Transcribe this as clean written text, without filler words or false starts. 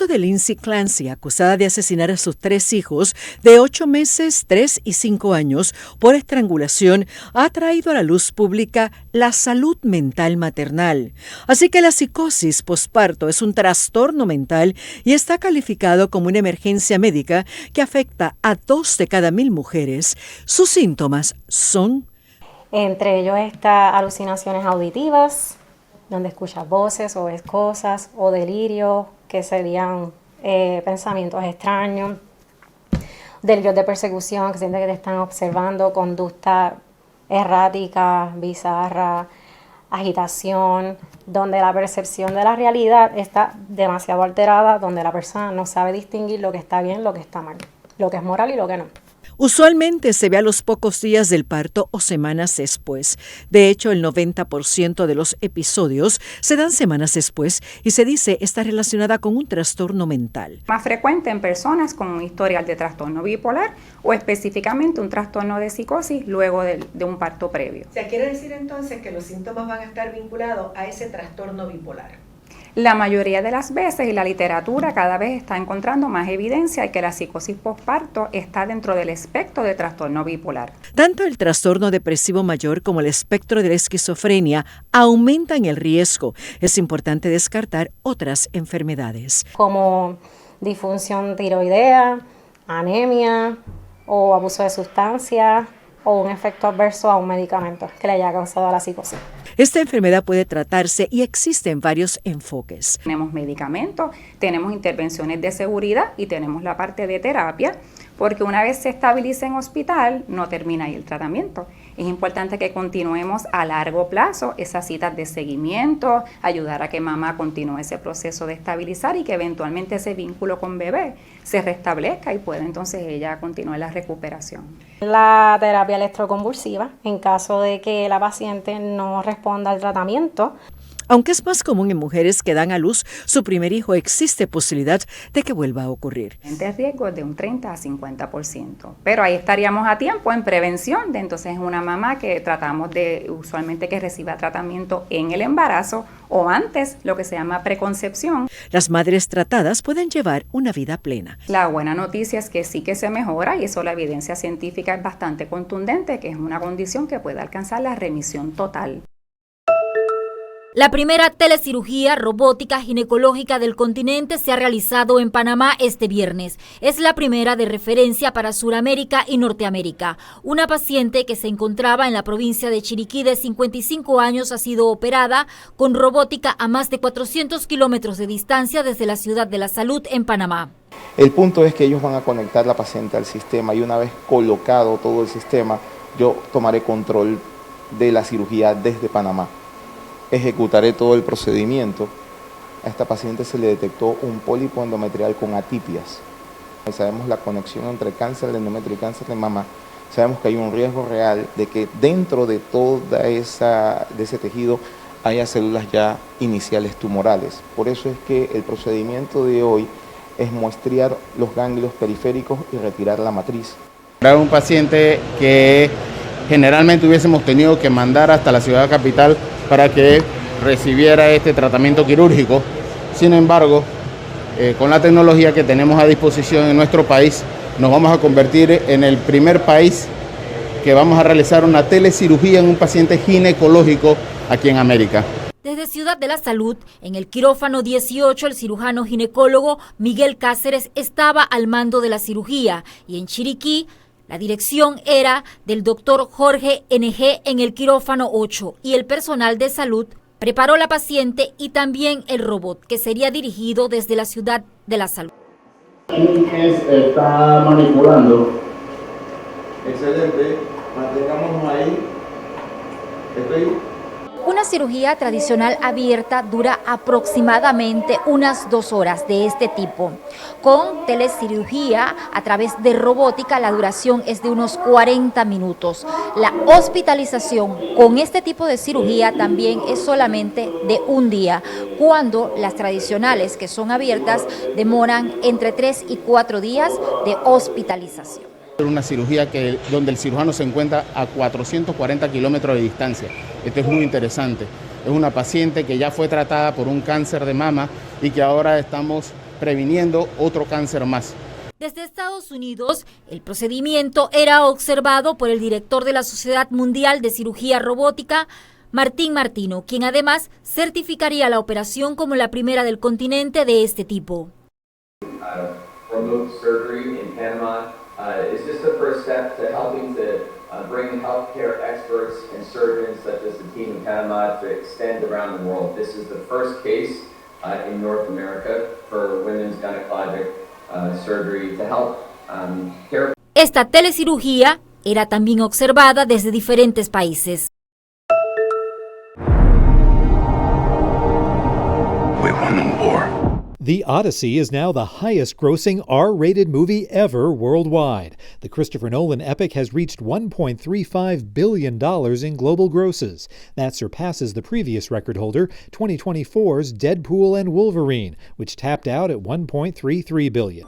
caso de Lindsay Clancy, acusada de asesinar a sus 3 hijos de 8 meses, 3 y 5 años por estrangulación, ha traído a la luz pública la salud mental maternal. Así que la psicosis posparto es un trastorno mental y está calificado como una emergencia médica que afecta a 2 de cada 1000 mujeres. Sus síntomas son: entre ellos está alucinaciones auditivas, donde escuchas voces o ves cosas, o delirios, que serían pensamientos extraños, delirios de persecución, que sientes que te están observando, conducta errática, bizarra, agitación, donde la percepción de la realidad está demasiado alterada, donde la persona no sabe distinguir lo que está bien, lo que está mal, lo que es moral y lo que no. Usualmente se ve a los pocos días del parto o semanas después. De hecho, el 90% de los episodios se dan semanas después y se dice está relacionada con un trastorno mental. Más frecuente en personas con un historial de trastorno bipolar o específicamente un trastorno de psicosis luego de un parto previo. O sea, quiere decir entonces que los síntomas van a estar vinculados a ese trastorno bipolar. La mayoría de las veces, y la literatura cada vez está encontrando más evidencia de que la psicosis posparto está dentro del espectro de trastorno bipolar. Tanto el trastorno depresivo mayor como el espectro de la esquizofrenia aumentan el riesgo. Es importante descartar otras enfermedades, como disfunción tiroidea, anemia o abuso de sustancias o un efecto adverso a un medicamento que le haya causado la psicosis. Esta enfermedad puede tratarse y existen varios enfoques. Tenemos medicamentos, tenemos intervenciones de seguridad y tenemos la parte de terapia, porque una vez se estabiliza en hospital, no termina ahí el tratamiento. Es importante que continuemos a largo plazo esas citas de seguimiento, ayudar a que mamá continúe ese proceso de estabilizar y que eventualmente ese vínculo con bebé se restablezca y pueda entonces ella continuar la recuperación. La terapia electroconvulsiva, en caso de que la paciente no responda al tratamiento. Aunque es más común en mujeres que dan a luz su primer hijo, existe posibilidad de que vuelva a ocurrir. El riesgo es de un 30 a 50%, pero ahí estaríamos a tiempo en prevención de entonces una mamá que tratamos de usualmente que reciba tratamiento en el embarazo o antes, lo que se llama preconcepción. Las madres tratadas pueden llevar una vida plena. La buena noticia es que sí que se mejora y eso la evidencia científica es bastante contundente, que es una condición que puede alcanzar la remisión total. La primera telecirugía robótica ginecológica del continente se ha realizado en Panamá este viernes. Es la primera de referencia para Suramérica y Norteamérica. Una paciente que se encontraba en la provincia de Chiriquí de 55 años ha sido operada con robótica a más de 400 kilómetros de distancia desde la ciudad de la Salud en Panamá. El punto es que ellos van a conectar la paciente al sistema y una vez colocado todo el sistema, yo tomaré control de la cirugía desde Panamá. Ejecutaré todo el procedimiento. A esta paciente se le detectó un pólipo endometrial con atipias. Sabemos la conexión entre cáncer de endometrio y cáncer de mama. Sabemos que hay un riesgo real de que dentro de toda ese tejido haya células ya iniciales tumorales. Por eso es que el procedimiento de hoy es muestrear los ganglios periféricos y retirar la matriz. Era un paciente que generalmente hubiésemos tenido que mandar hasta la ciudad capital para que recibiera este tratamiento quirúrgico. Sin embargo, con la tecnología que tenemos a disposición en nuestro país, nos vamos a convertir en el primer país que vamos a realizar una telecirugía en un paciente ginecológico aquí en América. Desde Ciudad de la Salud, en el quirófano 18, el cirujano ginecólogo Miguel Cáceres estaba al mando de la cirugía y en Chiriquí, la dirección era del doctor Jorge NG en el quirófano 8 y el personal de salud preparó la paciente y también el robot que sería dirigido desde la Ciudad de la Salud. Está manipulando. Excelente, mantengámonos ahí. Una cirugía tradicional abierta dura aproximadamente unas 2 horas de este tipo. Con telecirugía a través de robótica la duración es de unos 40 minutos. La hospitalización con este tipo de cirugía también es solamente de un día, cuando las tradicionales que son abiertas demoran entre 3 y 4 días de hospitalización. Una cirugía donde el cirujano se encuentra a 440 kilómetros de distancia. Esto es muy interesante. Es una paciente que ya fue tratada por un cáncer de mama y que ahora estamos previniendo otro cáncer más. Desde Estados Unidos, el procedimiento era observado por el director de la Sociedad Mundial de Cirugía Robótica, Martín Martino, quien además certificaría la operación como la primera del continente de este tipo. Remote surgery in Panama is just the first step to helping to bring healthcare experts and surgeons such as the team in Panama to extend around the world. This is the first case in North America for women's gynecologic surgery to help care. Esta telecirugía era también observada desde diferentes países. We won the war. The Odyssey is now the highest-grossing R-rated movie ever worldwide. The Christopher Nolan epic has reached $1.35 billion in global grosses. That surpasses the previous record holder, 2024's Deadpool and Wolverine, which tapped out at $1.33 billion.